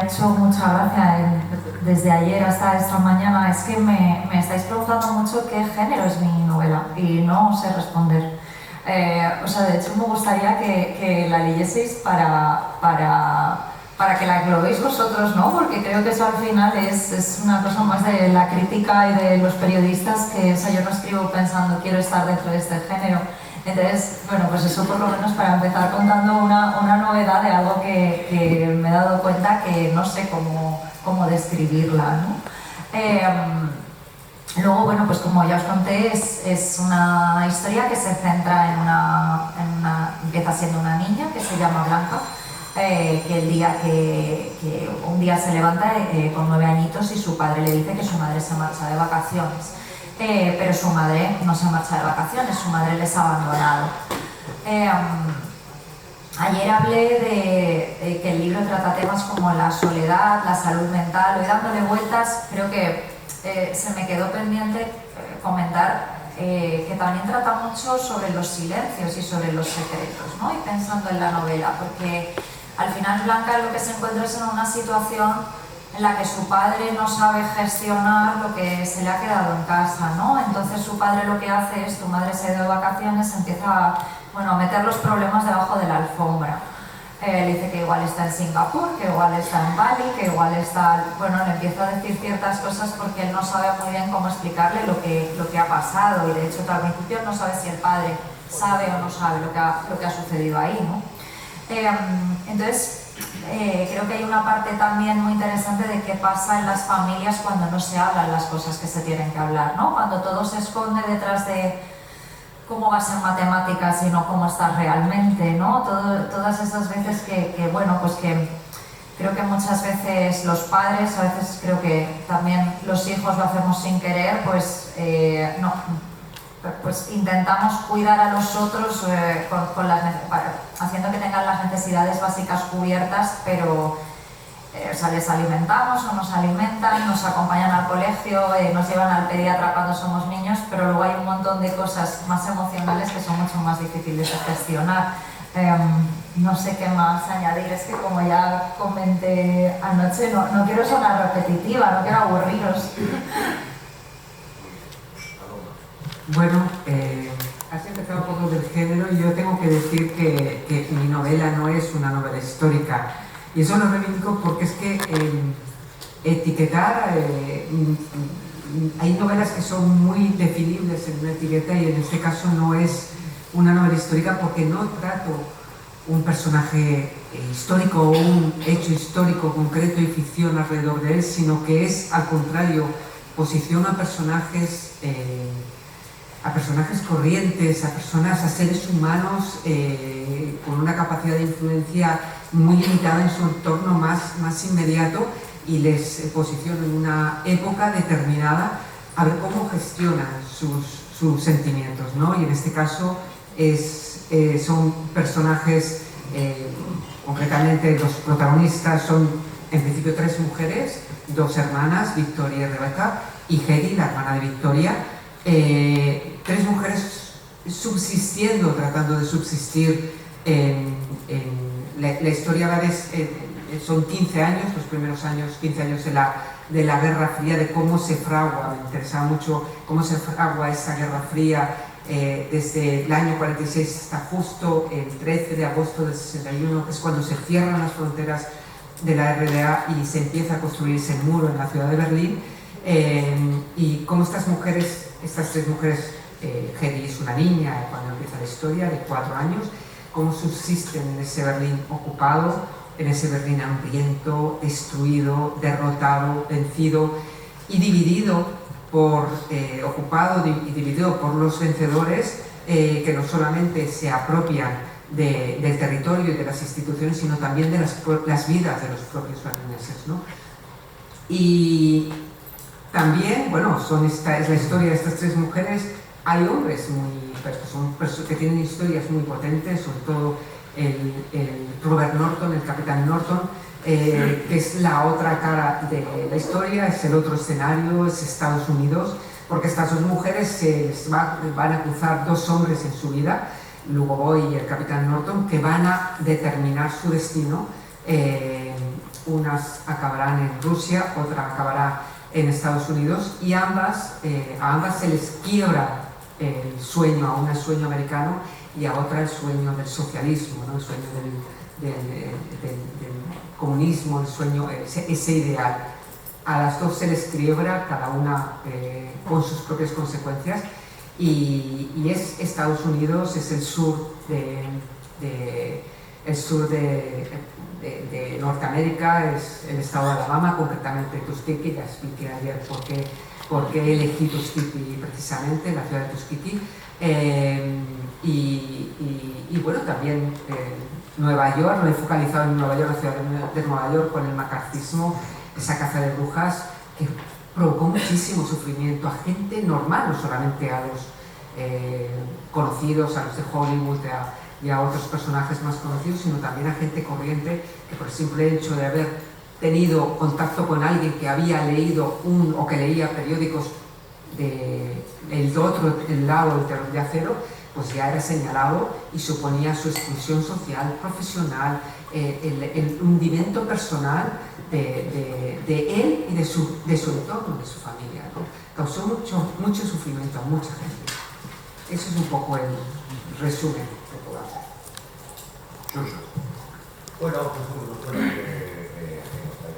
hecho mucha gracia desde ayer hasta esta mañana es que me estáis preguntando mucho qué género es mi novela y no sé responder. O sea, de hecho me gustaría que la leyeseis para que la englobéis vosotros, ¿no? Porque creo que eso al final es una cosa más de la crítica y de los periodistas, que o sea, yo no escribo pensando quiero estar dentro de este género. Entonces, bueno, pues eso por lo menos para empezar contando una novedad de algo que me he dado cuenta que no sé cómo describirla, ¿no? Luego, bueno, pues como ya os conté, es una historia que se centra empieza siendo una niña que se llama Blanca, que el día que un día se levanta con 9 añitos y su padre le dice que su madre se marcha de vacaciones. Pero su madre no se marcha de vacaciones, su madre les ha abandonado. Ayer hablé de que el libro trata temas como la soledad, la salud mental. Hoy dándole vueltas, creo que se me quedó pendiente comentar que también trata mucho sobre los silencios y sobre los secretos, ¿no? Y pensando en la novela, porque al final Blanca lo que se encuentra es en una situación en la que su padre no sabe gestionar lo que se le ha quedado en casa, ¿no? Entonces su padre lo que hace es, tu madre se ha ido de vacaciones, empieza a meter los problemas debajo de la alfombra. Le dice que igual está en Singapur, que igual está en Bali, que igual está... Bueno, le empieza a decir ciertas cosas porque él no sabe muy bien cómo explicarle lo que ha pasado, y de hecho al principio no sabe si el padre sabe o no sabe lo que ha sucedido ahí, ¿no? Entonces, creo que hay una parte también muy interesante de qué pasa en las familias cuando no se hablan las cosas que se tienen que hablar, ¿no? Cuando todo se esconde detrás de cómo vas en matemáticas y no cómo estás realmente, ¿no? Todas esas veces bueno, pues que creo que muchas veces los padres, a veces creo que también los hijos lo hacemos sin querer, pues pues intentamos cuidar a los otros haciendo que tengan las necesidades básicas cubiertas, pero o sea, les alimentamos o nos alimentan, nos acompañan al colegio, nos llevan al pediatra cuando somos niños, pero luego hay un montón de cosas más emocionales que son mucho más difíciles de gestionar. No sé qué más añadir, es que como ya comenté anoche, no quiero sonar repetitiva, no quiero aburriros. Bueno, has empezado un poco del género y yo tengo que decir que mi novela no es una novela histórica, y eso lo reivindico porque es que etiquetar, hay novelas que son muy definibles en una etiqueta, y en este caso no es una novela histórica porque no trato un personaje histórico o un hecho histórico concreto y ficción alrededor de él, sino que es al contrario, posiciono a personajes corrientes, a seres humanos con una capacidad de influencia muy limitada en su entorno más inmediato, y les posiciono en una época determinada a ver cómo gestionan sus sentimientos, ¿no? Y en este caso son personajes, concretamente los protagonistas son en principio 3 mujeres, 2 hermanas, Victoria y Rebeca, y Hedy, la hermana de Victoria. 3 mujeres subsistiendo, tratando de subsistir en la historia. Son 15 años, los primeros años, 15 años de la Guerra Fría, de cómo se fragua, me interesaba mucho cómo se fragua esa Guerra Fría desde el año 46 hasta justo el 13 de agosto del 61, que es cuando se cierran las fronteras de la RDA y se empieza a construirse el muro en la ciudad de Berlín, y cómo estas 3 mujeres, Hedy es una niña cuando empieza la historia, de 4 años, cómo subsisten en ese Berlín ocupado, en ese Berlín hambriento, destruido, derrotado, vencido y dividido ocupado y dividido por los vencedores, que no solamente se apropian del territorio y de las instituciones, sino también de las vidas de los propios berlineses, ¿no? Y también, bueno, esta es la historia de estas 3 mujeres. Hay hombres que tienen historias muy potentes, sobre todo el Robert Norton, el capitán Norton, que es la otra cara de la historia, es el otro escenario, es Estados Unidos, porque estas 2 mujeres se les van a cruzar 2 hombres en su vida, Lugo Boy y el capitán Norton, que van a determinar su destino unas acabarán en Rusia, otra acabará en Estados Unidos, y a ambas se les quiebra el sueño, a una el sueño americano y a otra el sueño del socialismo, ¿no? El sueño del comunismo, el sueño, ese ideal. A las dos se les quiebra, cada una con sus propias consecuencias, y es Estados Unidos, es el sur de Norteamérica, es el estado de Alabama, concretamente Tuskegee. Ya expliqué ayer por qué elegí Tuskegee precisamente, la ciudad de Tuskegee, y bueno, también Nueva York. Me he focalizado en Nueva York, la ciudad de Nueva York, con el macartismo, esa caza de brujas que provocó muchísimo sufrimiento a gente normal, no solamente a los conocidos, a los de Hollywood y a otros personajes más conocidos, sino también a gente corriente que por el simple hecho de haber tenido contacto con alguien que había leído o que leía periódicos del otro lado del telón de acero, pues ya era señalado y suponía su exclusión social, profesional, el hundimiento personal de él y de su entorno, de su familia, ¿no? Causó mucho sufrimiento a mucha gente. Eso es un poco el resumen que puedo hacer. Bueno, pues